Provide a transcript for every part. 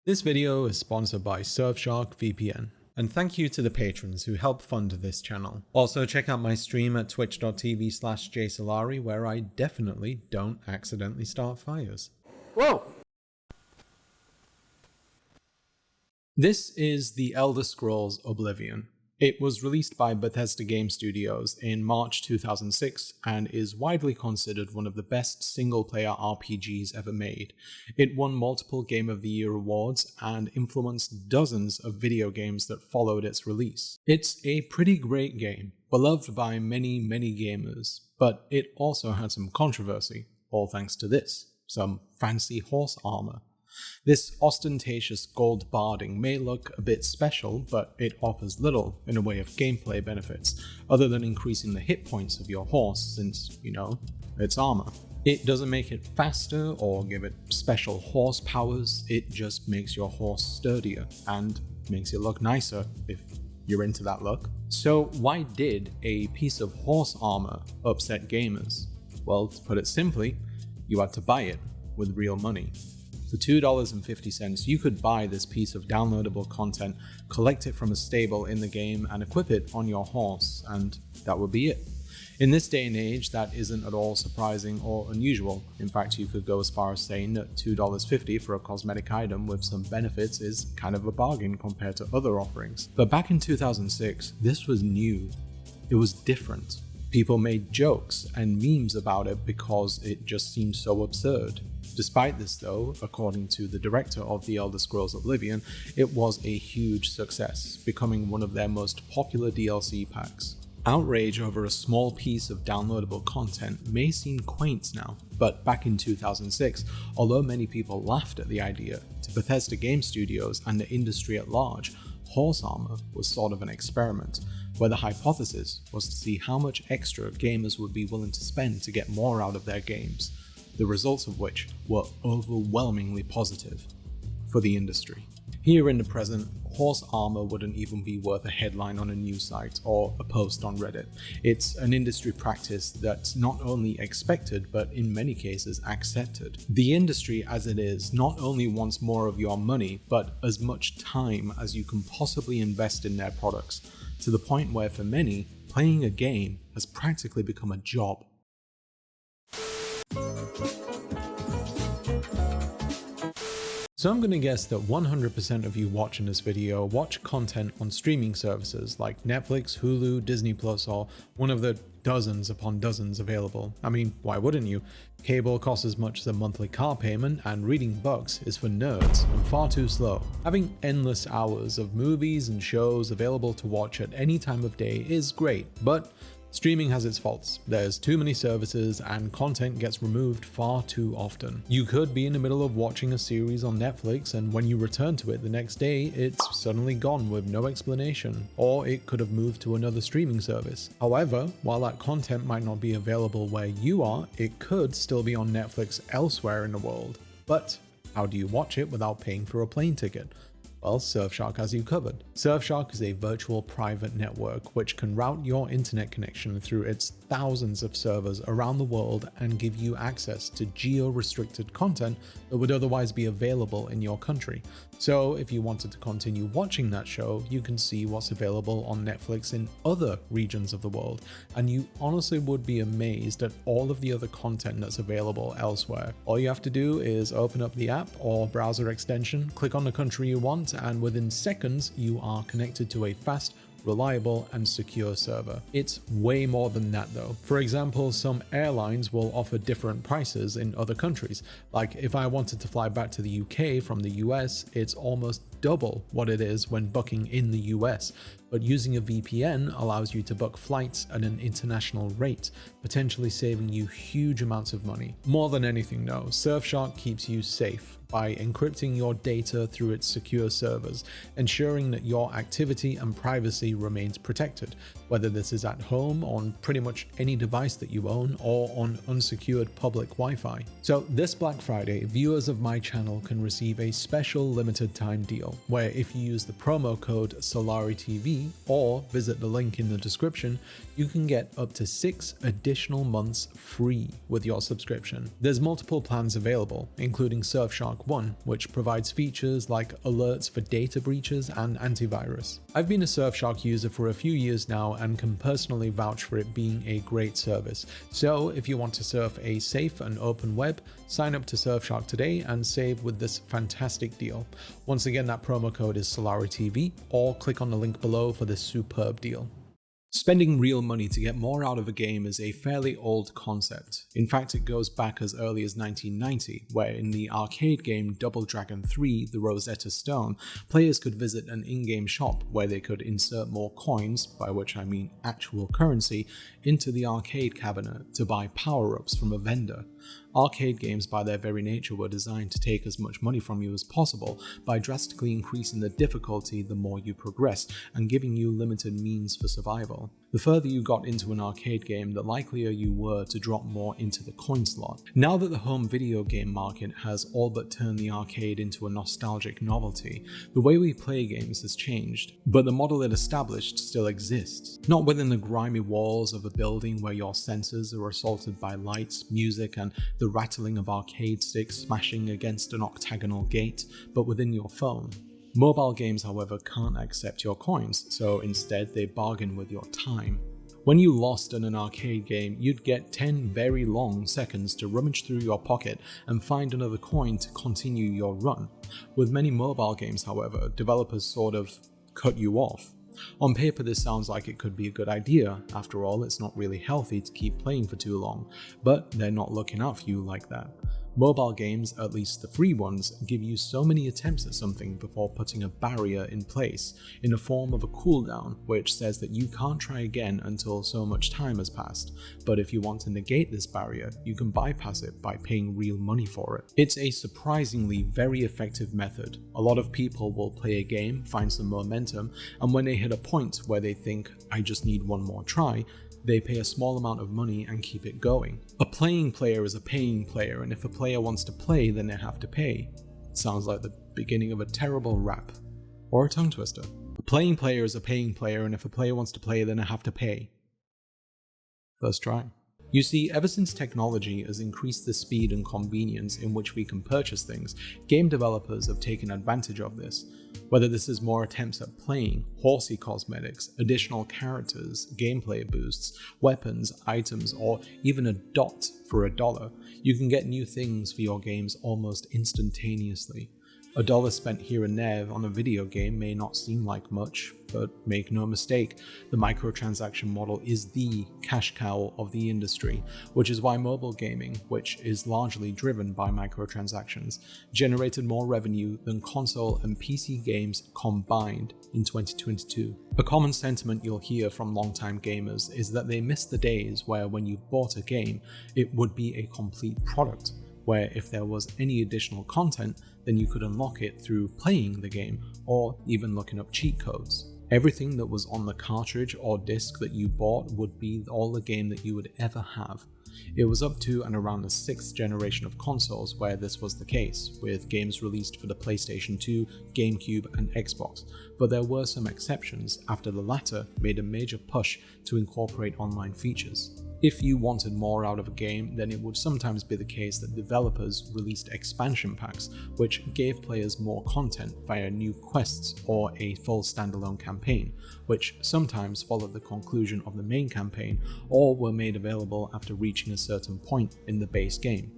This video is sponsored by Surfshark VPN, and thank you to the patrons who help fund this channel. Also check out my stream at twitch.tv/jsalari where I definitely don't accidentally start fires. Whoa! This is The Elder Scrolls Oblivion. It was released by Bethesda Game Studios in March 2006 and is widely considered one of the best single-player RPGs ever made. It won multiple Game of the Year awards and influenced dozens of video games that followed its release. It's a pretty great game, beloved by many gamers, but it also had some controversy, all thanks to this, some fancy horse armor. This ostentatious gold barding may look a bit special, but it offers little in a way of gameplay benefits, other than increasing the hit points of your horse since, it's armor. It doesn't make it faster or give it special horse powers, it just makes your horse sturdier and makes it look nicer if you're into that look. So why did a piece of horse armor upset gamers? Well, to put it simply, you had to buy it with real money. For $2.50, you could buy this piece of downloadable content, collect it from a stable in the game, and equip it on your horse, and that would be it. In this day and age, that isn't at all surprising or unusual. In fact, you could go as far as saying that $2.50 for a cosmetic item with some benefits is kind of a bargain compared to other offerings. But back in 2006, this was new. It was different. People made jokes and memes about it because it just seemed so absurd. Despite this though, according to the director of The Elder Scrolls Oblivion, it was a huge success, becoming one of their most popular DLC packs. Outrage over a small piece of downloadable content may seem quaint now, but back in 2006, although many people laughed at the idea, to Bethesda Game Studios and the industry at large, horse armor was sort of an experiment, where the hypothesis was to see how much extra gamers would be willing to spend to get more out of their games, the results of which were overwhelmingly positive for the industry. Here in the present, horse armor wouldn't even be worth a headline on a news site or a post on Reddit. It's an industry practice that's not only expected, but in many cases accepted. The industry as it is not only wants more of your money, but as much time as you can possibly invest in their products, to the point where for many, playing a game has practically become a job. So I'm going to guess that 100% of you watching this video watch content on streaming services like Netflix, Hulu, Disney Plus, or one of the dozens upon dozens available. I mean, why wouldn't you? Cable costs as much as a monthly car payment, and reading books is for nerds and far too slow. Having endless hours of movies and shows available to watch at any time of day is great, but streaming has its faults. There's too many services and content gets removed far too often. You could be in the middle of watching a series on Netflix and when you return to it the next day, it's suddenly gone with no explanation, or it could have moved to another streaming service. However, while that content might not be available where you are, it could still be on Netflix elsewhere in the world. But how do you watch it without paying for a plane ticket? Well, Surfshark has you covered. Surfshark is a virtual private network which can route your internet connection through its thousands of servers around the world and give you access to geo-restricted content that would otherwise be available in your country. So if you wanted to continue watching that show, you can see what's available on Netflix in other regions of the world, and you honestly would be amazed at all of the other content that's available elsewhere. All you have to do is open up the app or browser extension, click on the country you want, and within seconds you are connected to a fast, reliable and secure server. It's way more than that though. For example, some airlines will offer different prices in other countries. Like if I wanted to fly back to the UK from the US, it's almost double what it is when booking in the US. But using a VPN allows you to book flights at an international rate, potentially saving you huge amounts of money. More than anything though, Surfshark keeps you safe by encrypting your data through its secure servers, ensuring that your activity and privacy remains protected, whether this is at home, on pretty much any device that you own, or on unsecured public Wi-Fi. So this Black Friday, viewers of my channel can receive a special limited time deal. deal where if you use the promo code SalariTV or visit the link in the description, you can get up to 6 additional months free with your subscription. There's multiple plans available, including Surfshark 1, which provides features like alerts for data breaches and antivirus. I've been a Surfshark user for a few years now and can personally vouch for it being a great service. So if you want to surf a safe and open web, sign up to Surfshark today and save with this fantastic deal. Once again, that promo code is SalariTV, or click on the link below for this superb deal. Spending real money to get more out of a game is a fairly old concept. In fact, it goes back as early as 1990, where in the arcade game Double Dragon 3: The Rosetta Stone, players could visit an in-game shop where they could insert more coins, by which I mean actual currency, into the arcade cabinet to buy power-ups from a vendor. Arcade games by their very nature were designed to take as much money from you as possible by drastically increasing the difficulty the more you progress and giving you limited means for survival. The further you got into an arcade game, the likelier you were to drop more into the coin slot. Now that the home video game market has all but turned the arcade into a nostalgic novelty, the way we play games has changed, but the model it established still exists. Not within the grimy walls of a building where your senses are assaulted by lights, music, and the rattling of arcade sticks smashing against an octagonal gate, but within your phone. Mobile games, however, can't accept your coins, so instead they bargain with your time. When you lost in an arcade game, you'd get 10 very long seconds to rummage through your pocket and find another coin to continue your run. With many mobile games, however, developers sort of cut you off. On paper, this sounds like it could be a good idea. After all, it's not really healthy to keep playing for too long, but they're not looking out for you like that. Mobile games, at least the free ones, give you so many attempts at something before putting a barrier in place, in the form of a cooldown, which says that you can't try again until so much time has passed, but if you want to negate this barrier, you can bypass it by paying real money for it. It's a surprisingly very effective method. A lot of people will play a game, find some momentum, and when they hit a point where they think, I just need one more try, they pay a small amount of money and keep it going. A playing player is a paying player, and if a player wants to play, then they have to pay. It sounds like the beginning of a terrible rap. Or a tongue twister. A playing player is a paying player, and if a player wants to play, then they have to pay. First try. You see, ever since technology has increased the speed and convenience in which we can purchase things, game developers have taken advantage of this. Whether this is more attempts at playing, horsey cosmetics, additional characters, gameplay boosts, weapons, items, or even a dot for $1, you can get new things for your games almost instantaneously. $1 spent here and there on a video game may not seem like much, but make no mistake, the microtransaction model is the cash cow of the industry, which is why mobile gaming, which is largely driven by microtransactions, generated more revenue than console and PC games combined in 2022. A common sentiment you'll hear from longtime gamers is that they miss the days where when you bought a game, it would be a complete product, where if there was any additional content, then you could unlock it through playing the game or even looking up cheat codes. Everything that was on the cartridge or disc that you bought would be all the game that you would ever have. It was up to and around the 6th generation of consoles where this was the case, with games released for the PlayStation 2, GameCube, and Xbox, but there were some exceptions after the latter made a major push to incorporate online features. If you wanted more out of a game, then it would sometimes be the case that developers released expansion packs, which gave players more content via new quests or a full standalone campaign, which sometimes followed the conclusion of the main campaign or were made available after reaching a certain point in the base game.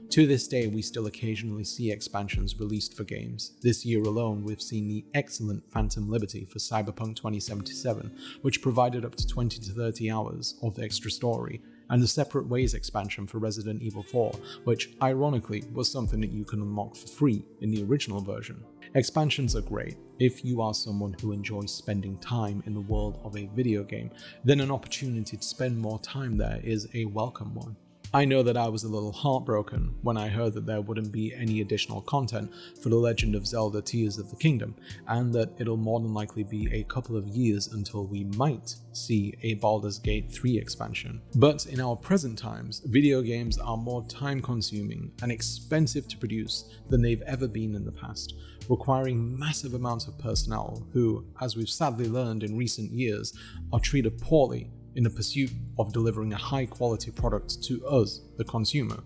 To this day, we still occasionally see expansions released for games. This year alone, we've seen the excellent Phantom Liberty for Cyberpunk 2077, which provided up to 20 to 30 hours of extra story, and the Separate Ways expansion for Resident Evil 4, which ironically was something that you can unlock for free in the original version. Expansions are great. If you are someone who enjoys spending time in the world of a video game, then an opportunity to spend more time there is a welcome one. I know that I was a little heartbroken when I heard that there wouldn't be any additional content for The Legend of Zelda Tears of the Kingdom, and that it'll more than likely be a couple of years until we might see a Baldur's Gate 3 expansion. But in our present times, video games are more time-consuming and expensive to produce than they've ever been in the past, requiring massive amounts of personnel who, as we've sadly learned in recent years, are treated poorly in the pursuit of delivering a high-quality product to us, the consumer.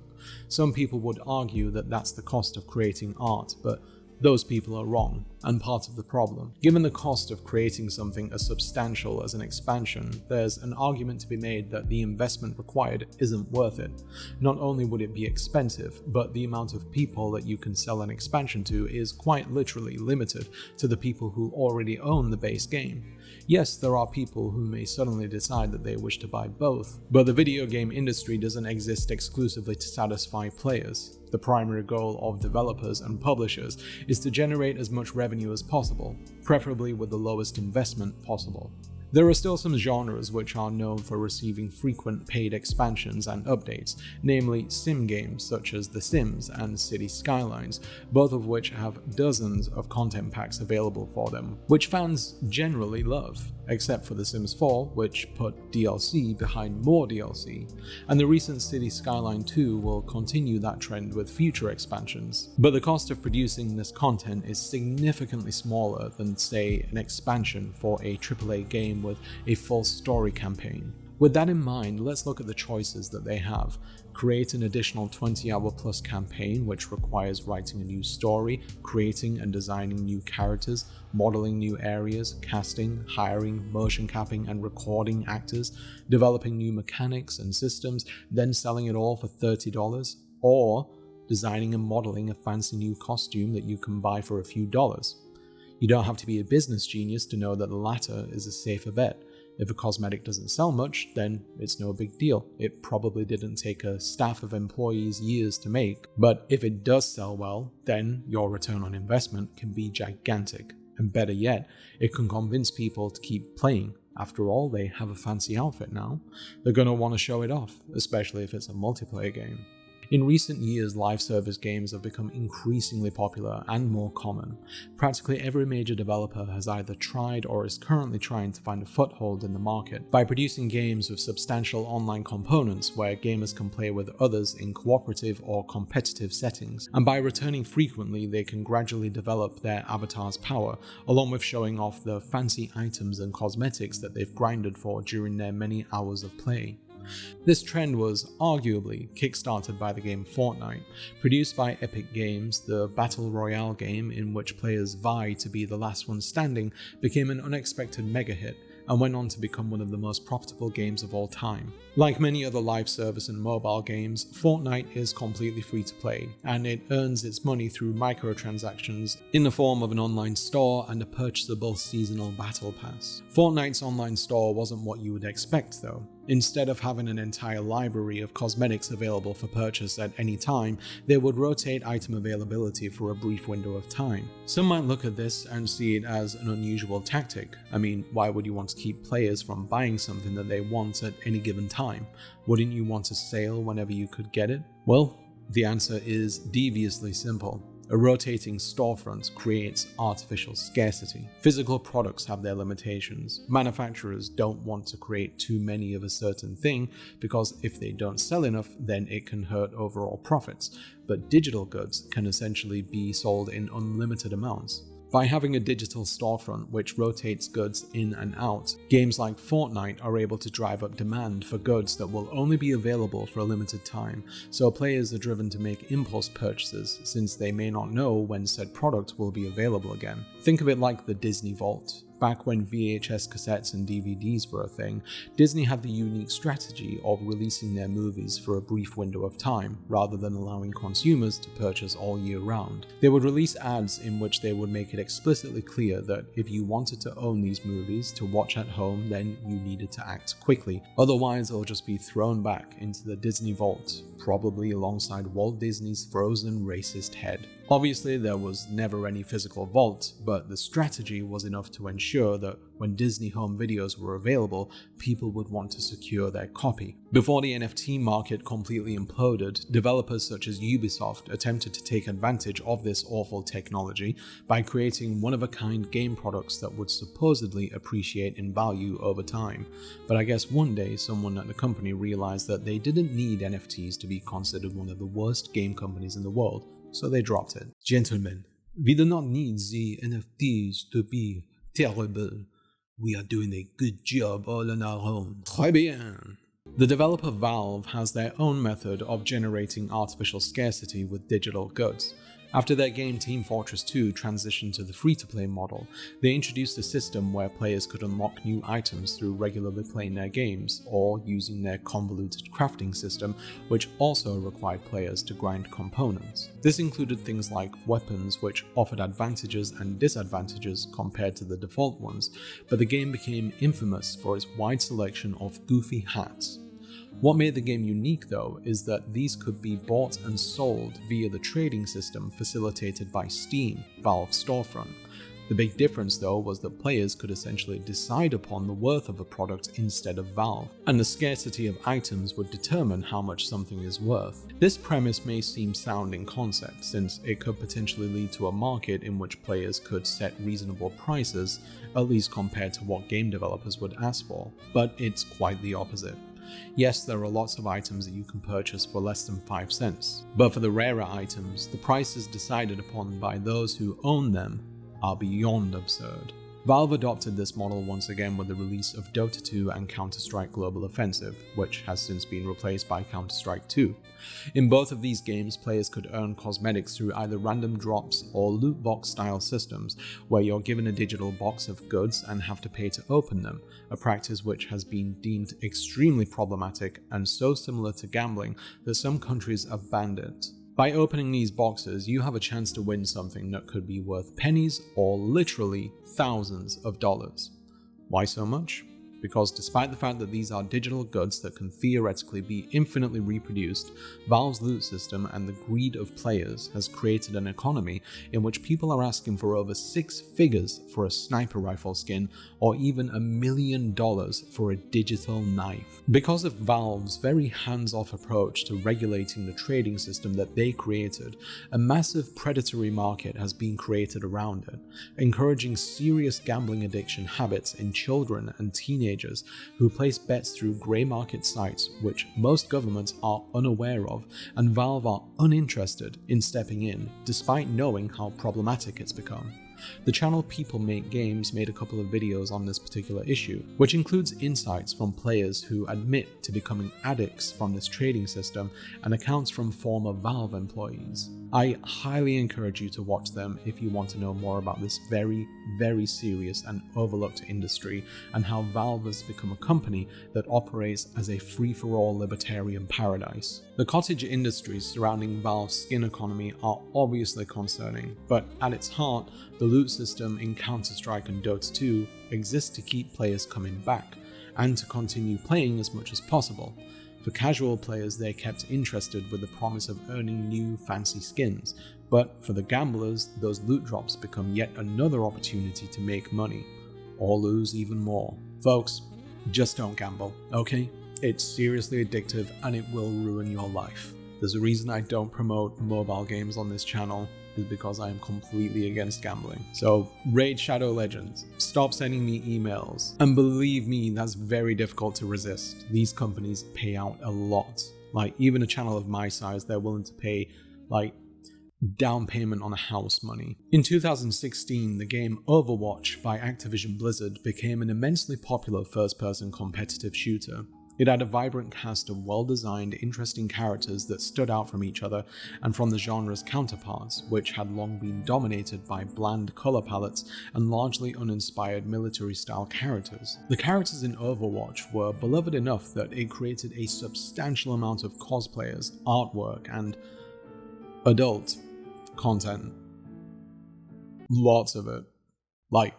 Some people would argue that that's the cost of creating art, but those people are wrong, and part of the problem. Given the cost of creating something as substantial as an expansion, there's an argument to be made that the investment required isn't worth it. Not only would it be expensive, but the amount of people that you can sell an expansion to is quite literally limited to the people who already own the base game. Yes, there are people who may suddenly decide that they wish to buy both, but the video game industry doesn't exist exclusively to satisfy players. The primary goal of developers and publishers is to generate as much revenue as possible, preferably with the lowest investment possible. There are still some genres which are known for receiving frequent paid expansions and updates, namely sim games such as The Sims and City Skylines, both of which have dozens of content packs available for them, which fans generally love, except for The Sims 4, which put DLC behind more DLC, and the recent City Skyline 2 will continue that trend with future expansions. But the cost of producing this content is significantly smaller than, say, an expansion for a AAA game with a full story campaign. With that in mind, let's look at the choices that they have. Create an additional 20-hour plus campaign which requires writing a new story, creating and designing new characters, modeling new areas, casting, hiring, motion capping and recording actors, developing new mechanics and systems, then selling it all for $30, or designing and modeling a fancy new costume that you can buy for a few dollars. You don't have to be a business genius to know that the latter is a safer bet. If a cosmetic doesn't sell much, then it's no big deal. It probably didn't take a staff of employees years to make. But if it does sell well, then your return on investment can be gigantic. And better yet, it can convince people to keep playing. After all, they have a fancy outfit now. They're going to want to show it off, especially if it's a multiplayer game. In recent years, live service games have become increasingly popular and more common. Practically every major developer has either tried or is currently trying to find a foothold in the market by producing games with substantial online components where gamers can play with others in cooperative or competitive settings, and by returning frequently they can gradually develop their avatar's power, along with showing off the fancy items and cosmetics that they've grinded for during their many hours of play. This trend was arguably kickstarted by the game Fortnite. Produced by Epic Games, the battle royale game in which players vie to be the last one standing became an unexpected mega hit and went on to become one of the most profitable games of all time. Like many other live service and mobile games, Fortnite is completely free to play, and it earns its money through microtransactions in the form of an online store and a purchasable seasonal battle pass. Fortnite's online store wasn't what you would expect though. Instead of having an entire library of cosmetics available for purchase at any time, they would rotate item availability for a brief window of time. Some might look at this and see it as an unusual tactic. I mean, why would you want to keep players from buying something that they want at any given time? Wouldn't you want a sale whenever you could get it? Well, the answer is deviously simple. A rotating storefront creates artificial scarcity. Physical products have their limitations. Manufacturers don't want to create too many of a certain thing because if they don't sell enough, then it can hurt overall profits. But digital goods can essentially be sold in unlimited amounts. By having a digital storefront which rotates goods in and out, games like Fortnite are able to drive up demand for goods that will only be available for a limited time, so players are driven to make impulse purchases since they may not know when said product will be available again. Think of it like the Disney Vault. Back when VHS cassettes and DVDs were a thing, Disney had the unique strategy of releasing their movies for a brief window of time, rather than allowing consumers to purchase all year round. They would release ads in which they would make it explicitly clear that if you wanted to own these movies to watch at home, then you needed to act quickly. Otherwise, it'll just be thrown back into the Disney Vault, probably alongside Walt Disney's frozen racist head. Obviously, there was never any physical vault, but the strategy was enough to ensure that when Disney home videos were available, people would want to secure their copy. Before the NFT market completely imploded, developers such as Ubisoft attempted to take advantage of this awful technology by creating one-of-a-kind game products that would supposedly appreciate in value over time. But I guess one day someone at the company realized that they didn't need NFTs to be considered one of the worst game companies in the world, so they dropped it. Gentlemen, We do not need the NFTs to be terrible. We are doing a good job all on our own. Très bien. The developer Valve has their own method of generating artificial scarcity with digital goods. After their game Team Fortress 2 transitioned to the free-to-play model, they introduced a system where players could unlock new items through regularly playing their games, or using their convoluted crafting system, which also required players to grind components. This included things like weapons, which offered advantages and disadvantages compared to the default ones, but the game became infamous for its wide selection of goofy hats. What made the game unique, though, is that these could be bought and sold via the trading system facilitated by Steam, Valve's storefront. The big difference, though, was that players could essentially decide upon the worth of a product instead of Valve, and the scarcity of items would determine how much something is worth. This premise may seem sound in concept, since it could potentially lead to a market in which players could set reasonable prices, at least compared to what game developers would ask for, but it's quite the opposite. Yes, there are lots of items that you can purchase for less than 5 cents, but for the rarer items, the prices decided upon by those who own them are beyond absurd. Valve adopted this model once again with the release of Dota 2 and Counter-Strike Global Offensive, which has since been replaced by Counter-Strike 2. In both of these games, players could earn cosmetics through either random drops or loot box style systems, where you're given a digital box of goods and have to pay to open them, a practice which has been deemed extremely problematic and so similar to gambling that some countries have banned it. By opening these boxes, you have a chance to win something that could be worth pennies or literally thousands of dollars. Why so much? Because despite the fact that these are digital goods that can theoretically be infinitely reproduced, Valve's loot system and the greed of players has created an economy in which people are asking for over 6 figures for a sniper rifle skin, or even $1 million for a digital knife. Because of Valve's very hands-off approach to regulating the trading system that they created, a massive predatory market has been created around it, encouraging serious gambling addiction habits in children and teenagers who place bets through grey market sites which most governments are unaware of, and Valve are uninterested in stepping in, despite knowing how problematic it's become. The channel People Make Games made a couple of videos on this particular issue, which includes insights from players who admit to becoming addicts from this trading system and accounts from former Valve employees. I highly encourage you to watch them if you want to know more about this very, very serious and overlooked industry, and how Valve has become a company that operates as a free-for-all libertarian paradise. The cottage industries surrounding Valve's skin economy are obviously concerning, but at its heart, the loot system in Counter-Strike and Dota 2 exists to keep players coming back, and to continue playing as much as possible. For casual players, they're kept interested with the promise of earning new fancy skins, but for the gamblers, those loot drops become yet another opportunity to make money, or lose even more. Folks, just don't gamble, okay? It's seriously addictive and it will ruin your life. There's a reason I don't promote mobile games on this channel, is because I am completely against gambling. So, Raid Shadow Legends, stop sending me emails. And believe me, that's very difficult to resist. These companies pay out a lot. Like, even a channel of my size, they're willing to pay, like, down payment on a house money. In 2016, the game Overwatch by Activision Blizzard became an immensely popular first-person competitive shooter. It had a vibrant cast of well-designed, interesting characters that stood out from each other and from the genre's counterparts, which had long been dominated by bland color palettes and largely uninspired military-style characters. The characters in Overwatch were beloved enough that it created a substantial amount of cosplayers, artwork, and adult content. Lots of it. Like,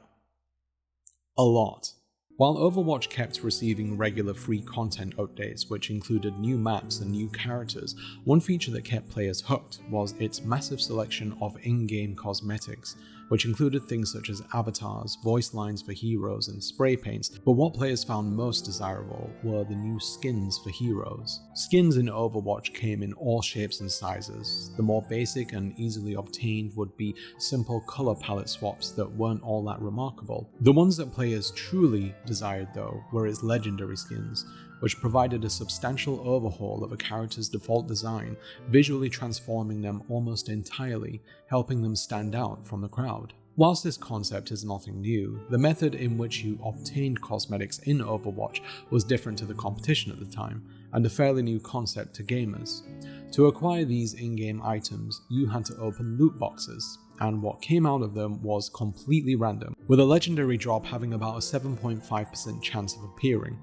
a lot. While Overwatch kept receiving regular free content updates which included new maps and new characters, one feature that kept players hooked was its massive selection of in-game cosmetics, which included things such as avatars, voice lines for heroes, and spray paints, but what players found most desirable were the new skins for heroes. Skins in Overwatch came in all shapes and sizes. The more basic and easily obtained would be simple color palette swaps that weren't all that remarkable. The ones that players truly desired, though, were its legendary skins, which provided a substantial overhaul of a character's default design, visually transforming them almost entirely, helping them stand out from the crowd. Whilst this concept is nothing new, the method in which you obtained cosmetics in Overwatch was different to the competition at the time, and a fairly new concept to gamers. To acquire these in-game items, you had to open loot boxes, and what came out of them was completely random, with a legendary drop having about a 7.5% chance of appearing.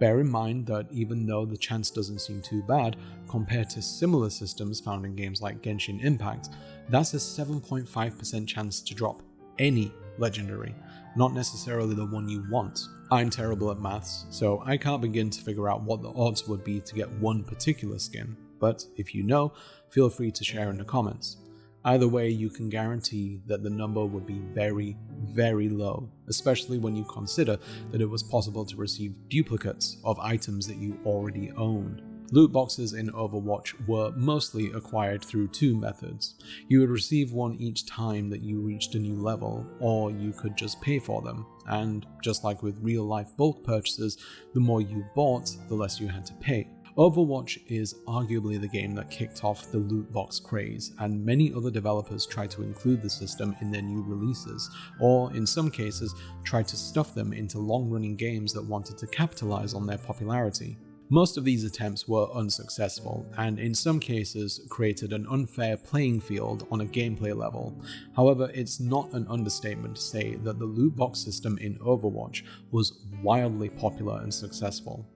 Bear in mind that even though the chance doesn't seem too bad compared to similar systems found in games like Genshin Impact, that's a 7.5% chance to drop any legendary, not necessarily the one you want. I'm terrible at maths, so I can't begin to figure out what the odds would be to get one particular skin, but if you know, feel free to share in the comments. Either way, you can guarantee that the number would be very, very low, especially when you consider that it was possible to receive duplicates of items that you already owned. Loot boxes in Overwatch were mostly acquired through two methods. You would receive one each time that you reached a new level, or you could just pay for them, and just like with real-life bulk purchases, the more you bought, the less you had to pay. Overwatch is arguably the game that kicked off the loot box craze, and many other developers tried to include the system in their new releases, or in some cases, tried to stuff them into long-running games that wanted to capitalize on their popularity. Most of these attempts were unsuccessful, and in some cases created an unfair playing field on a gameplay level. However, it's not an understatement to say that the loot box system in Overwatch was wildly popular and successful.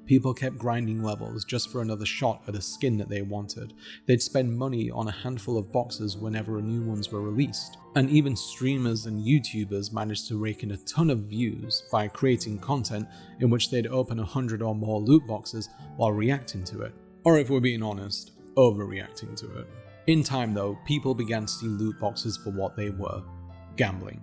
People kept grinding levels just for another shot at a skin that they wanted. They'd spend money on a handful of boxes whenever new ones were released. And even streamers and YouTubers managed to rake in a ton of views by creating content in which they'd open 100 or more loot boxes while reacting to it. Or if we're being honest, overreacting to it. In time though, people began to see loot boxes for what they were: gambling.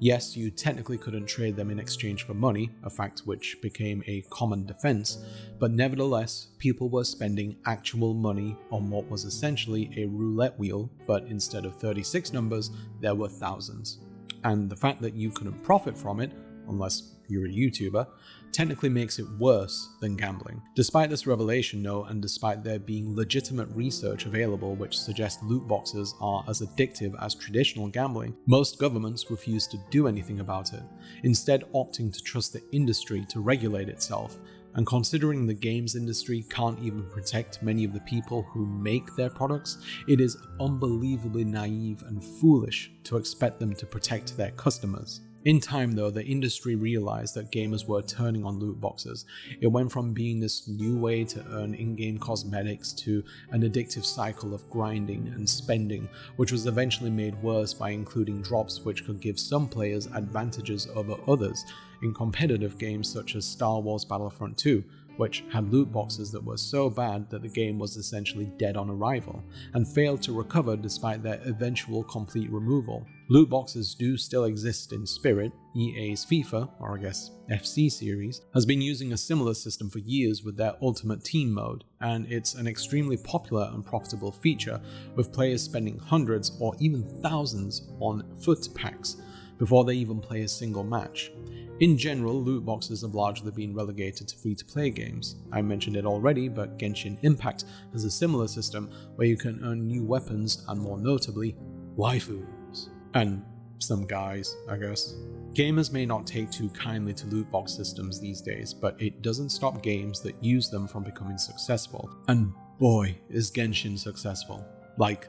Yes, you technically couldn't trade them in exchange for money, a fact which became a common defense, but nevertheless, people were spending actual money on what was essentially a roulette wheel, but instead of 36 numbers, there were thousands. And the fact that you couldn't profit from it, unless you're a YouTuber, technically makes it worse than gambling. Despite this revelation though, and despite there being legitimate research available which suggests loot boxes are as addictive as traditional gambling, most governments refuse to do anything about it, instead opting to trust the industry to regulate itself. And considering the games industry can't even protect many of the people who make their products, it is unbelievably naive and foolish to expect them to protect their customers. In time though, the industry realized that gamers were turning on loot boxes. It went from being this new way to earn in-game cosmetics to an addictive cycle of grinding and spending, which was eventually made worse by including drops which could give some players advantages over others in competitive games such as Star Wars Battlefront 2, which had loot boxes that were so bad that the game was essentially dead on arrival, and failed to recover despite their eventual complete removal. Loot boxes do still exist in spirit. EA's FIFA, or I guess FC series, has been using a similar system for years with their Ultimate Team mode, and it's an extremely popular and profitable feature, with players spending hundreds or even thousands on foot packs before they even play a single match. In general, loot boxes have largely been relegated to free-to-play games. I mentioned it already, but Genshin Impact has a similar system where you can earn new weapons and, more notably, waifus. And some guys, I guess. Gamers may not take too kindly to loot box systems these days, but it doesn't stop games that use them from becoming successful. And boy, is Genshin successful. Like,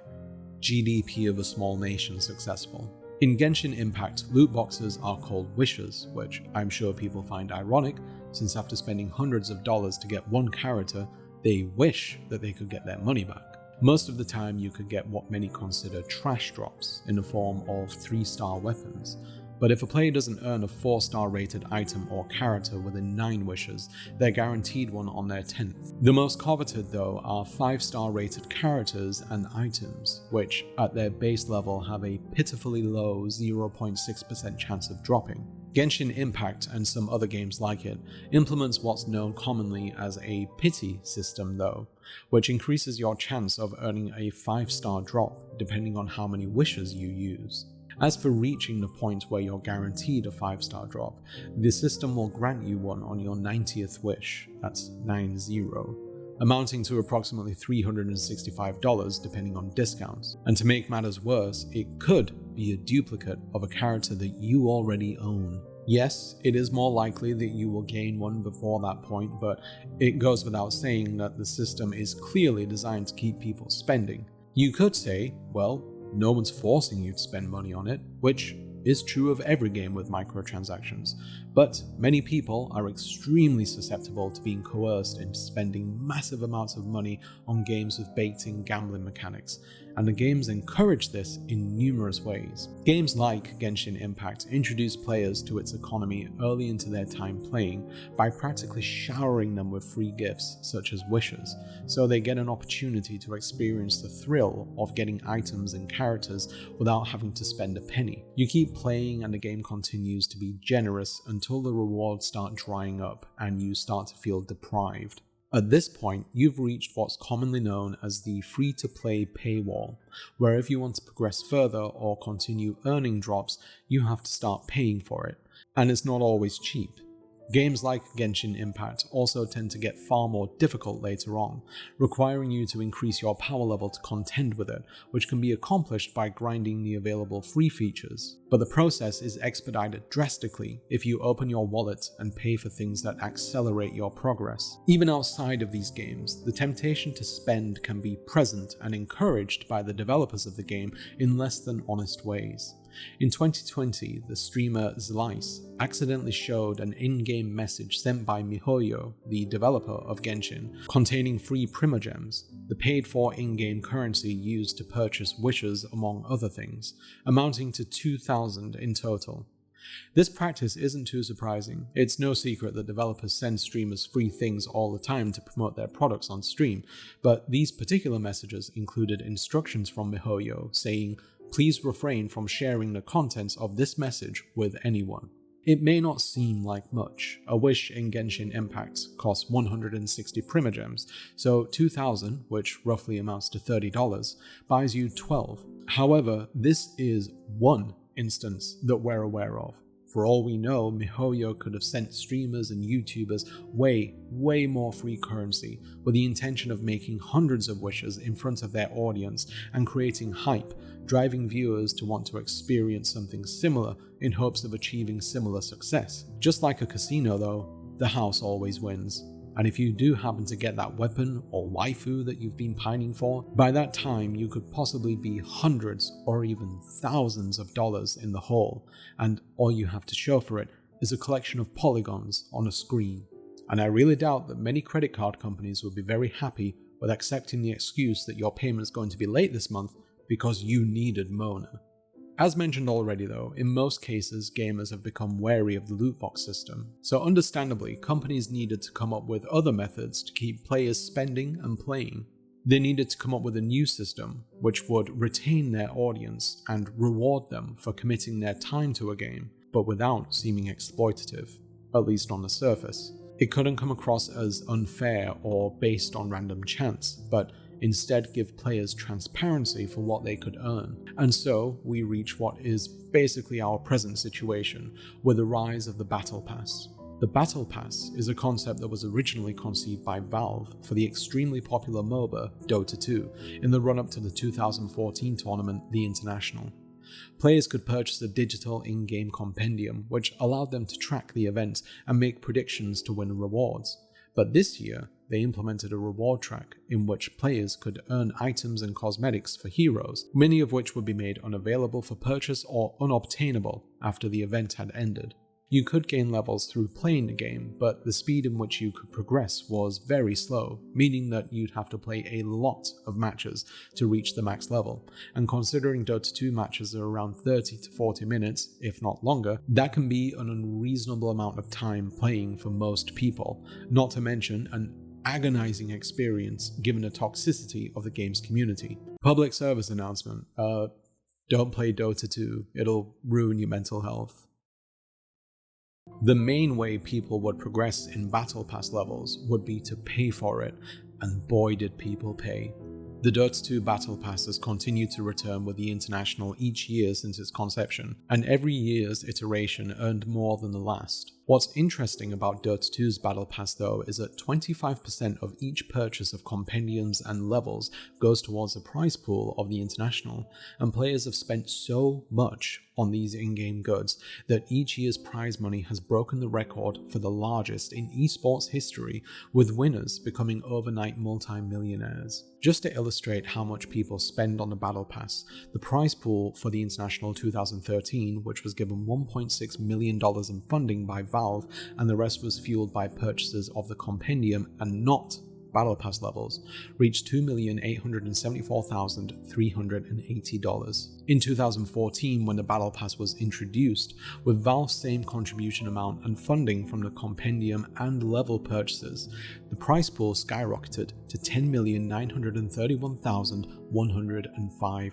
GDP of a small nation successful. In Genshin Impact, loot boxes are called wishes, which I'm sure people find ironic, since after spending hundreds of dollars to get one character, they wish that they could get their money back. Most of the time you could get what many consider trash drops in the form of 3-star weapons, but if a player doesn't earn a 4-star rated item or character within 9 wishes, they're guaranteed one on their 10th. The most coveted though are 5-star rated characters and items, which at their base level have a pitifully low 0.6% chance of dropping. Genshin Impact and some other games like it implements what's known commonly as a pity system though, which increases your chance of earning a 5-star drop depending on how many wishes you use. As for reaching the point where you're guaranteed a 5-star drop, the system will grant you one on your 90th wish, that's 90, amounting to approximately $365 depending on discounts. And to make matters worse, it could be a duplicate of a character that you already own. Yes, it is more likely that you will gain one before that point, but it goes without saying that the system is clearly designed to keep people spending. You could say, well, no one's forcing you to spend money on it, which is true of every game with microtransactions, but many people are extremely susceptible to being coerced into spending massive amounts of money on games with baked-in gambling mechanics, and the games encourage this in numerous ways. Games like Genshin Impact introduce players to its economy early into their time playing by practically showering them with free gifts such as wishes, so they get an opportunity to experience the thrill of getting items and characters without having to spend a penny. You keep playing and the game continues to be generous until the rewards start drying up and you start to feel deprived. At this point, you've reached what's commonly known as the free-to-play paywall, where if you want to progress further or continue earning drops, you have to start paying for it, and it's not always cheap. Games like Genshin Impact also tend to get far more difficult later on, requiring you to increase your power level to contend with it, which can be accomplished by grinding the available free features. But the process is expedited drastically if you open your wallet and pay for things that accelerate your progress. Even outside of these games, the temptation to spend can be present and encouraged by the developers of the game in less than honest ways. In 2020, the streamer Salari accidentally showed an in-game message sent by MiHoYo, the developer of Genshin, containing free primogems, the paid-for in-game currency used to purchase wishes among other things, amounting to 2,000 in total. This practice isn't too surprising. It's no secret that developers send streamers free things all the time to promote their products on stream, but these particular messages included instructions from MiHoYo saying, "Please refrain from sharing the contents of this message with anyone." It may not seem like much. A wish in Genshin Impact costs 160 primogems, so 2,000, which roughly amounts to $30, buys you 12. However, this is one instance that we're aware of. For all we know, MiHoYo could have sent streamers and YouTubers way more free currency with the intention of making hundreds of wishes in front of their audience and creating hype, driving viewers to want to experience something similar in hopes of achieving similar success. Just like a casino though, the house always wins. And if you do happen to get that weapon or waifu that you've been pining for, by that time you could possibly be hundreds or even thousands of dollars in the hole, and all you have to show for it is a collection of polygons on a screen. And I really doubt that many credit card companies will be very happy with accepting the excuse that your payment is going to be late this month because you needed Mona. As mentioned already though, in most cases gamers have become wary of the loot box system, so understandably companies needed to come up with other methods to keep players spending and playing. They needed to come up with a new system which would retain their audience and reward them for committing their time to a game, but without seeming exploitative, at least on the surface. It couldn't come across as unfair or based on random chance, but instead give players transparency for what they could earn. And so we reach what is basically our present situation with the rise of the Battle Pass. The Battle Pass is a concept that was originally conceived by Valve for the extremely popular MOBA Dota 2 in the run-up to the 2014 tournament The International. Players could purchase a digital in-game compendium which allowed them to track the event and make predictions to win rewards. But this year, they implemented a reward track in which players could earn items and cosmetics for heroes, many of which would be made unavailable for purchase or unobtainable after the event had ended. You could gain levels through playing the game, but the speed in which you could progress was very slow, meaning that you'd have to play a lot of matches to reach the max level. And considering Dota 2 matches are around 30 to 40 minutes, if not longer, that can be an unreasonable amount of time playing for most people, not to mention an agonizing experience given the toxicity of the game's community. Public service announcement, don't play Dota 2, it'll ruin your mental health. The main way people would progress in Battle Pass levels would be to pay for it, and boy did people pay. The Dota 2 Battle Pass has continued to return with the International each year since its conception, and every year's iteration earned more than the last. What's interesting about Dota 2's Battle Pass though is that 25% of each purchase of compendiums and levels goes towards the prize pool of the International, and players have spent so much on these in-game goods that each year's prize money has broken the record for the largest in esports history, with winners becoming overnight multi-millionaires. Just to illustrate how much people spend on the Battle Pass, the prize pool for the International 2013, which was given $1.6 million in funding by Valve, and the rest was fueled by purchases of the compendium and not Battle Pass levels, reached $2,874,380. In 2014, when the Battle Pass was introduced, with Valve's same contribution amount and funding from the compendium and level purchases, the prize pool skyrocketed to $10,931,105.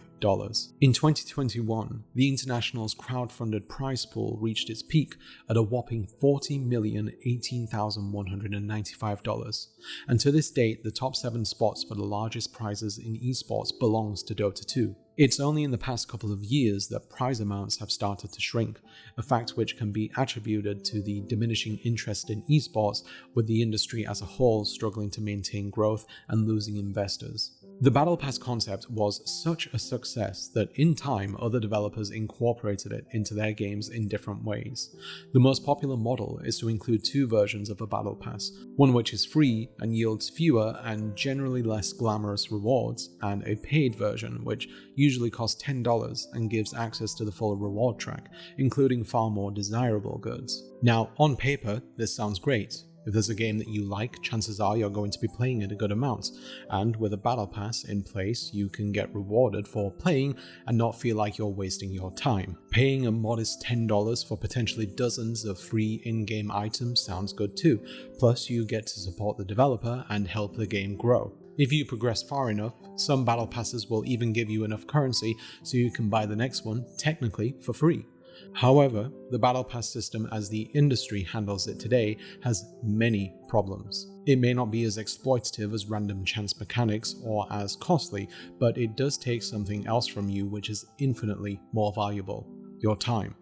In 2021, the International's crowdfunded prize pool reached its peak at a whopping $40,018,195, and to this date, the top 7 spots for the largest prizes in esports belongs to Dota 2. It's only in the past couple of years that prize amounts have started to shrink, a fact which can be attributed to the diminishing interest in esports, with the industry as a whole struggling to maintain growth and losing investors. The Battle Pass concept was such a success that in time other developers incorporated it into their games in different ways. The most popular model is to include 2 versions of a Battle Pass, one which is free and yields fewer and generally less glamorous rewards, and a paid version which usually costs $10 and gives access to the full reward track, including far more desirable goods. Now, on paper, this sounds great. If there's a game that you like, chances are you're going to be playing it a good amount, and with a Battle Pass in place, you can get rewarded for playing and not feel like you're wasting your time. Paying a modest $10 for potentially dozens of free in-game items sounds good too, plus you get to support the developer and help the game grow. If you progress far enough, some Battle Passes will even give you enough currency so you can buy the next one, technically for free. However, the Battle Pass system as the industry handles it today has many problems. It may not be as exploitative as random chance mechanics or as costly, but it does take something else from you which is infinitely more valuable: your time.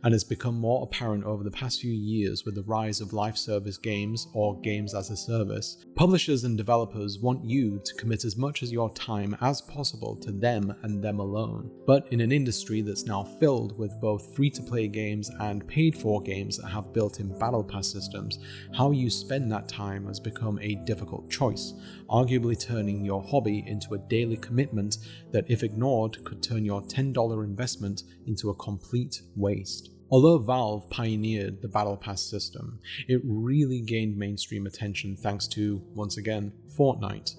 And has become more apparent over the past few years with the rise of live service games or games as a service. Publishers and developers want you to commit as much of your time as possible to them and them alone. But in an industry that's now filled with both free-to-play games and paid-for games that have built-in Battle Pass systems, how you spend that time has become a difficult choice, arguably turning your hobby into a daily commitment that, if ignored, could turn your $10 investment into a complete waste. Although Valve pioneered the Battle Pass system, it really gained mainstream attention thanks to, once again, Fortnite.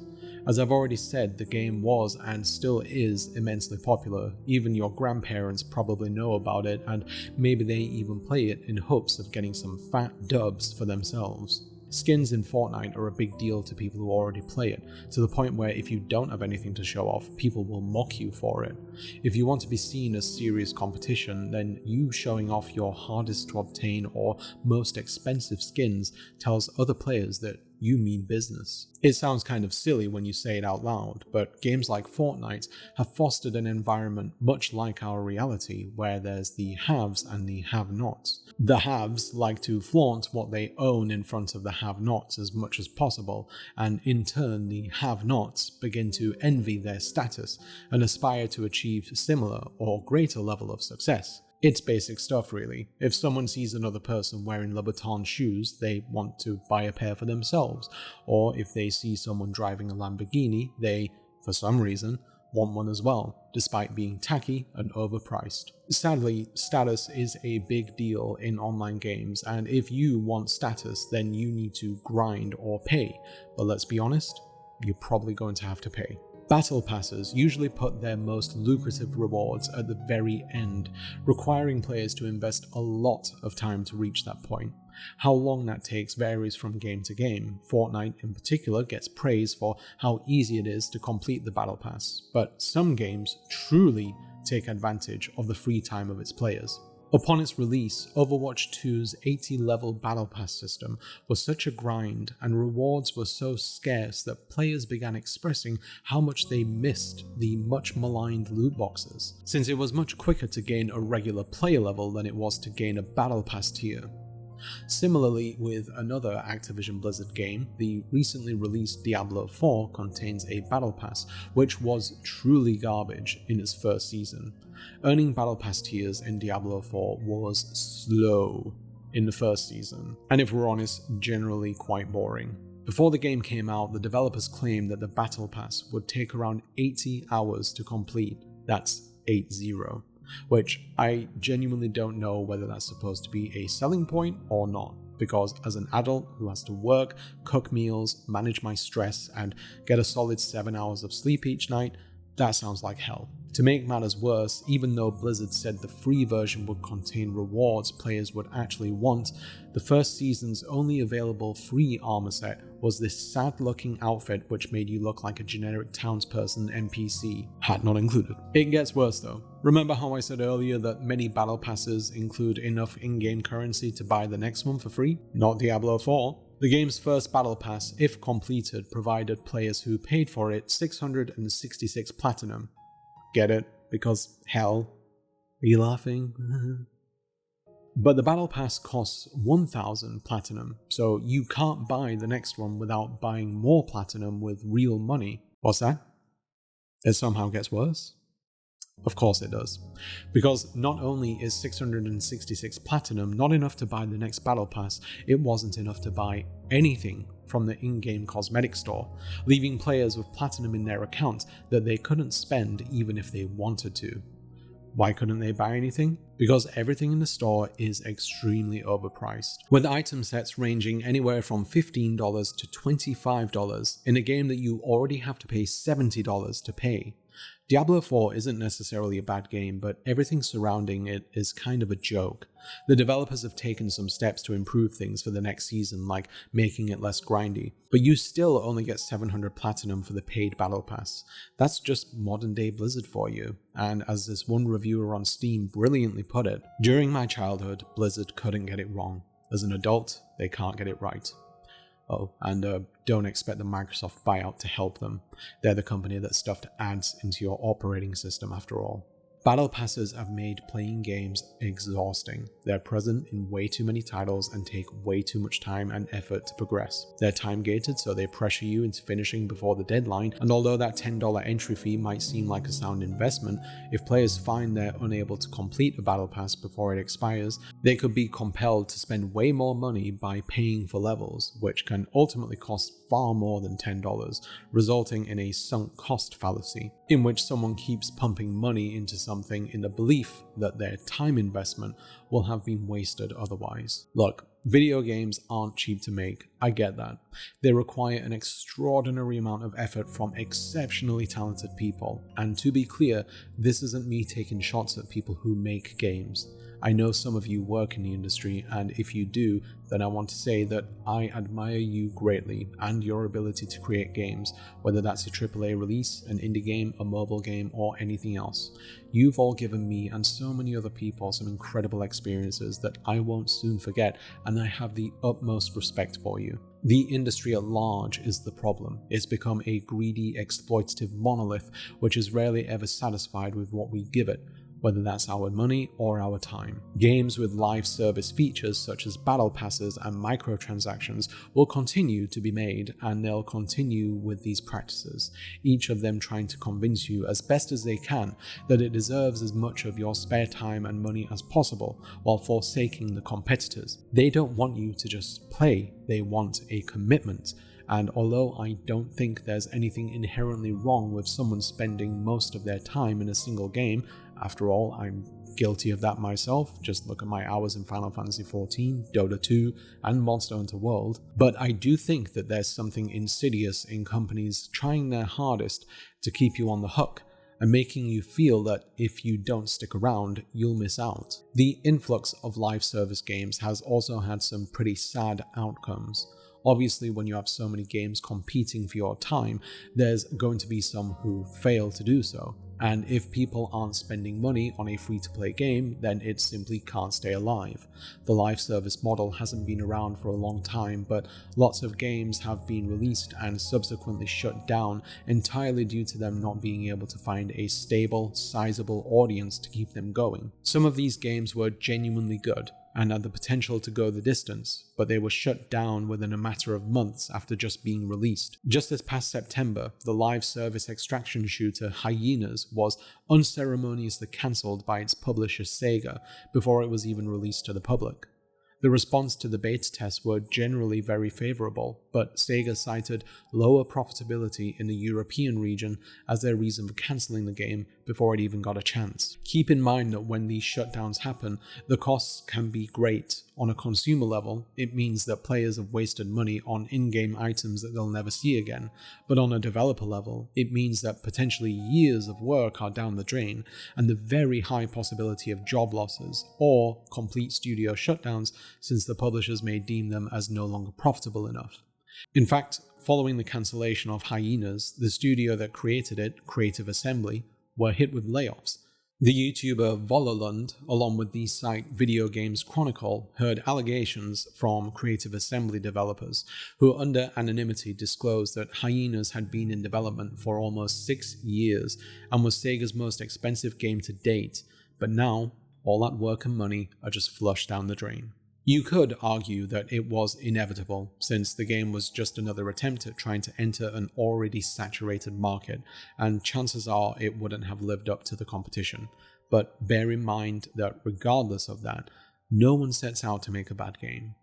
As I've already said, the game was and still is immensely popular. Even your grandparents probably know about it, and maybe they even play it in hopes of getting some fat dubs for themselves. Skins in Fortnite are a big deal to people who already play it, to the point where if you don't have anything to show off, people will mock you for it. If you want to be seen as serious competition, then you showing off your hardest to obtain or most expensive skins tells other players that you mean business. It sounds kind of silly when you say it out loud, but games like Fortnite have fostered an environment much like our reality, where there's the haves and the have-nots. The haves like to flaunt what they own in front of the have-nots as much as possible, and in turn the have-nots begin to envy their status and aspire to achieve similar or greater level of success. It's basic stuff really. If someone sees another person wearing Louboutin shoes, they want to buy a pair for themselves. Or if they see someone driving a Lamborghini, they, for some reason, want one as well, despite being tacky and overpriced. Sadly, status is a big deal in online games, and if you want status, then you need to grind or pay. But let's be honest, you're probably going to have to pay. Battle Passes usually put their most lucrative rewards at the very end, requiring players to invest a lot of time to reach that point. How long that takes varies from game to game. Fortnite in particular gets praise for how easy it is to complete the Battle Pass, but some games truly take advantage of the free time of its players. Upon its release, Overwatch 2's 80-level Battle Pass system was such a grind and rewards were so scarce that players began expressing how much they missed the much maligned loot boxes, since it was much quicker to gain a regular player level than it was to gain a Battle Pass tier. Similarly, with another Activision Blizzard game, the recently released Diablo 4 contains a Battle Pass, which was truly garbage in its first season. Earning Battle Pass tiers in Diablo 4 was slow in the first season, and if we're honest, generally quite boring. Before the game came out, the developers claimed that the Battle Pass would take around 80 hours to complete. That's 80. Which I genuinely don't know whether that's supposed to be a selling point or not, because as an adult who has to work, cook meals, manage my stress, and get a solid 7 hours of sleep each night, that sounds like hell. To make matters worse, even though Blizzard said the free version would contain rewards players would actually want, the first season's only available free armor set was this sad-looking outfit which made you look like a generic townsperson NPC, hat not included. It gets worse though. Remember how I said earlier that many battle passes include enough in-game currency to buy the next one for free? Not Diablo 4. The game's first battle pass, if completed, provided players who paid for it 666 platinum. Get it? Because hell. Are you laughing? But the battle pass costs 1000 platinum, so you can't buy the next one without buying more platinum with real money. What's that? It somehow gets worse? Of course it does. Because not only is 666 platinum not enough to buy the next battle pass, it wasn't enough to buy anything from the in-game cosmetic store, leaving players with platinum in their account that they couldn't spend even if they wanted to. Why couldn't they buy anything? Because everything in the store is extremely overpriced, with item sets ranging anywhere from $15 to $25 in a game that you already have to pay $70 to pay. Diablo 4 isn't necessarily a bad game, but everything surrounding it is kind of a joke. The developers have taken some steps to improve things for the next season, like making it less grindy, but you still only get 700 platinum for the paid battle pass. That's just modern day Blizzard for you, and as this one reviewer on Steam brilliantly put it, during my childhood, Blizzard couldn't get it wrong. As an adult, they can't get it right. Oh, and don't expect the Microsoft buyout to help them. They're the company that stuffed ads into your operating system after all. Battle passes have made playing games exhausting. They're present in way too many titles and take way too much time and effort to progress. They're time gated, so they pressure you into finishing before the deadline, and although that $10 entry fee might seem like a sound investment, if players find they're unable to complete a battle pass before it expires, they could be compelled to spend way more money by paying for levels, which can ultimately cost far more than $10, resulting in a sunk cost fallacy, in which someone keeps pumping money into something in the belief that their time investment will have been wasted otherwise. Look, video games aren't cheap to make, I get that. They require an extraordinary amount of effort from exceptionally talented people, and to be clear, this isn't me taking shots at people who make games. I know some of you work in the industry, and if you do, then I want to say that I admire you greatly and your ability to create games, whether that's a AAA release, an indie game, a mobile game, or anything else. You've all given me and so many other people some incredible experiences that I won't soon forget, and I have the utmost respect for you. The industry at large is the problem. It's become a greedy, exploitative monolith which is rarely ever satisfied with what we give it, whether that's our money or our time. Games with live service features such as battle passes and microtransactions will continue to be made, and they'll continue with these practices, each of them trying to convince you as best as they can that it deserves as much of your spare time and money as possible, while forsaking the competitors. They don't want you to just play, they want a commitment. And although I don't think there's anything inherently wrong with someone spending most of their time in a single game, after all, I'm guilty of that myself, just look at my hours in Final Fantasy XIV, Dota 2, and Monster Hunter World, but I do think that there's something insidious in companies trying their hardest to keep you on the hook, and making you feel that if you don't stick around, you'll miss out. The influx of live service games has also had some pretty sad outcomes. Obviously, when you have so many games competing for your time, there's going to be some who fail to do so, And if people aren't spending money on a free-to-play game, then it simply can't stay alive. The live service model hasn't been around for a long time, but lots of games have been released and subsequently shut down entirely due to them not being able to find a stable, sizable audience to keep them going. Some of these games were genuinely good and had the potential to go the distance, but they were shut down within a matter of months after just being released. Just this past September, the live service extraction shooter Hyenas was unceremoniously cancelled by its publisher Sega before it was even released to the public. The response to the beta tests were generally very favourable, but Sega cited lower profitability in the European region as their reason for cancelling the game before it even got a chance. Keep in mind that when these shutdowns happen, the costs can be great. On a consumer level, it means that players have wasted money on in-game items that they'll never see again, but on a developer level, it means that potentially years of work are down the drain, and the very high possibility of job losses, or complete studio shutdowns since the publishers may deem them as no longer profitable enough. In fact, following the cancellation of Hyenas, the studio that created it, Creative Assembly, were hit with layoffs. The YouTuber Vololund, along with the site Video Games Chronicle, heard allegations from Creative Assembly developers who under anonymity disclosed that Hyenas had been in development for almost 6 years and was Sega's most expensive game to date, but now all that work and money are just flushed down the drain. You could argue that it was inevitable, since the game was just another attempt at trying to enter an already saturated market, and chances are it wouldn't have lived up to the competition. But bear in mind that regardless of that, no one sets out to make a bad game.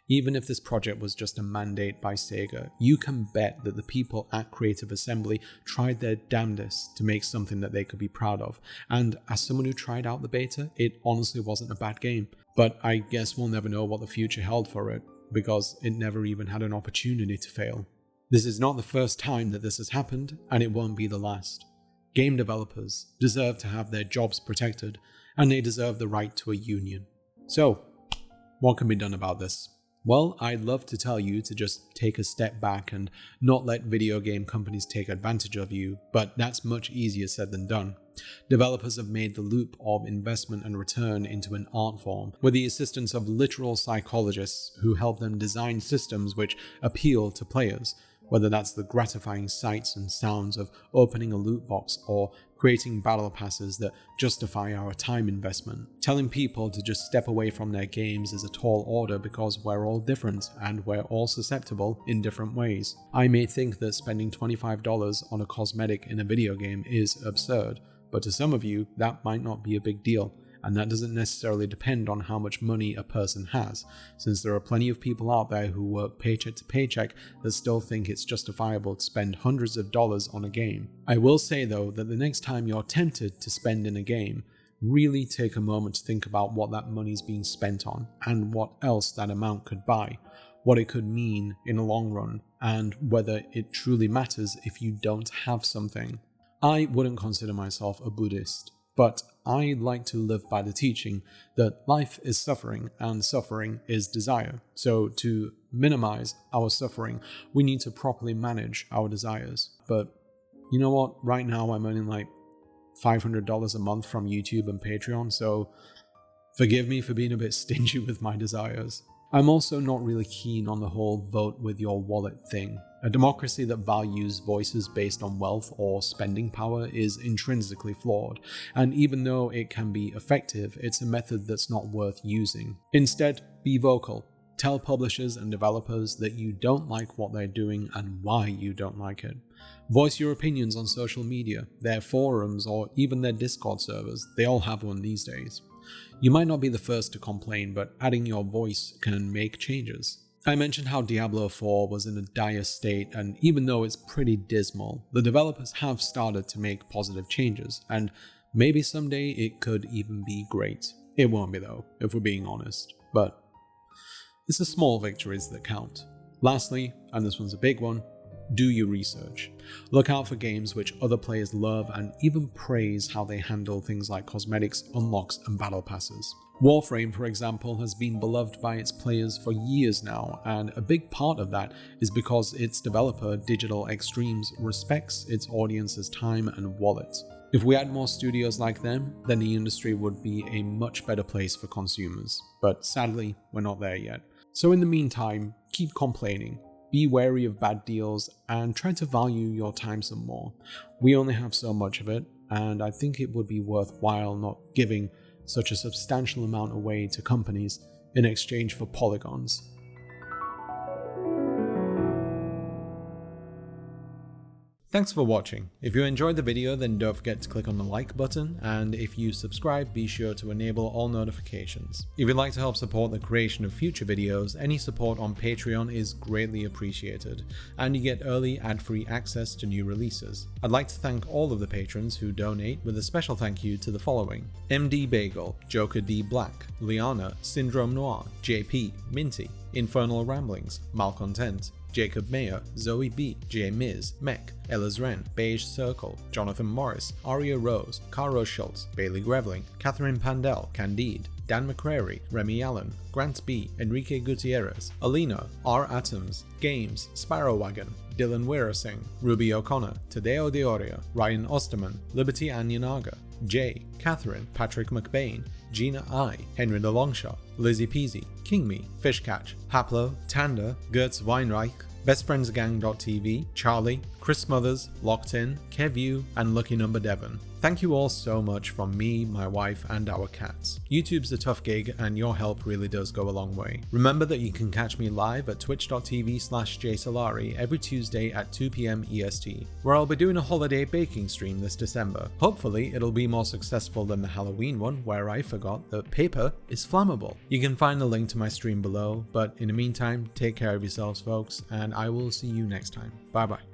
Even if this project was just a mandate by Sega, you can bet that the people at Creative Assembly tried their damnedest to make something that they could be proud of, and as someone who tried out the beta, it honestly wasn't a bad game. But I guess we'll never know what the future held for it, because it never even had an opportunity to fail. This is not the first time that this has happened, and it won't be the last. Game developers deserve to have their jobs protected, and they deserve the right to a union. So, what can be done about this? Well, I'd love to tell you to just take a step back and not let video game companies take advantage of you, but that's much easier said than done. Developers have made the loop of investment and return into an art form, with the assistance of literal psychologists who help them design systems which appeal to players, whether that's the gratifying sights and sounds of opening a loot box or creating battle passes that justify our time investment. Telling people to just step away from their games is a tall order because we're all different and we're all susceptible in different ways. I may think that spending $25 on a cosmetic in a video game is absurd, but to some of you that might not be a big deal. And that doesn't necessarily depend on how much money a person has, since there are plenty of people out there who work paycheck to paycheck that still think it's justifiable to spend hundreds of dollars on a game. I will say though that the next time you're tempted to spend in a game, really take a moment to think about what that money is being spent on, and what else that amount could buy, what it could mean in the long run, and whether it truly matters if you don't have something. I wouldn't consider myself a Buddhist, but I like to live by the teaching that life is suffering and suffering is desire. So to minimize our suffering, we need to properly manage our desires. But you know what? Right now I'm earning like $500 a month from YouTube and Patreon, so forgive me for being a bit stingy with my desires. I'm also not really keen on the whole vote with your wallet thing. A democracy that values voices based on wealth or spending power is intrinsically flawed, and even though it can be effective, it's a method that's not worth using. Instead, be vocal. Tell publishers and developers that you don't like what they're doing and why you don't like it. Voice your opinions on social media, their forums, or even their Discord servers. They all have one these days. You might not be the first to complain, but adding your voice can make changes. I mentioned how Diablo 4 was in a dire state, and even though it's pretty dismal, the developers have started to make positive changes, and maybe someday it could even be great. It won't be though, if we're being honest, but it's the small victories that count. Lastly, and this one's a big one, do your research. Look out for games which other players love and even praise how they handle things like cosmetics, unlocks, and battle passes. Warframe, for example, has been beloved by its players for years now, and a big part of that is because its developer, Digital Extremes, respects its audience's time and wallet. If we had more studios like them, then the industry would be a much better place for consumers. But sadly, we're not there yet. So in the meantime, keep complaining, be wary of bad deals, and try to value your time some more. We only have so much of it, and I think it would be worthwhile not giving such a substantial amount away to companies in exchange for polygons. Thanks for watching. If you enjoyed the video, then don't forget to click on the like button, and if you subscribe, be sure to enable all notifications. If you'd like to help support the creation of future videos, any support on Patreon is greatly appreciated, and you get early ad-free access to new releases. I'd like to thank all of the patrons who donate, with a special thank you to the following: MD Bagel, Joker D Black, Liana, Syndrome Noir, JP, Minty, Infernal Ramblings, Malcontent, Jacob Mayer, Zoe B, J Miz, Mech, Ellis Wren, Beige Circle, Jonathan Morris, Aria Rose, Caro Schultz, Bailey Grevling, Catherine Pandel, Candide, Dan McCrary, Remy Allen, Grant B, Enrique Gutierrez, Alina, R. Atoms, Games, Sparrowwagon, Dylan Weirasing, Ruby O'Connor, Tadeo Dioria, Ryan Osterman, Liberty Anyanaga, Jay, Catherine, Patrick McBain, Gina I, Henry the Longshot, Lizzie Peasy, King Me, Fishcatch, Haplo, Tanda, Gertz Weinreich, BestFriendsGang.tv, Charlie, Chris Smothers, Locked In, Kevu, and Lucky Number Devon. Thank you all so much from me, my wife, and our cats. YouTube's a tough gig, and your help really does go a long way. Remember that you can catch me live at twitch.tv/jsalari every Tuesday at 2 PM EST, where I'll be doing a holiday baking stream this December. Hopefully, it'll be more successful than the Halloween one, where I forgot that paper is flammable. You can find the link to my stream below, but in the meantime, take care of yourselves, folks, and I will see you next time. Bye bye.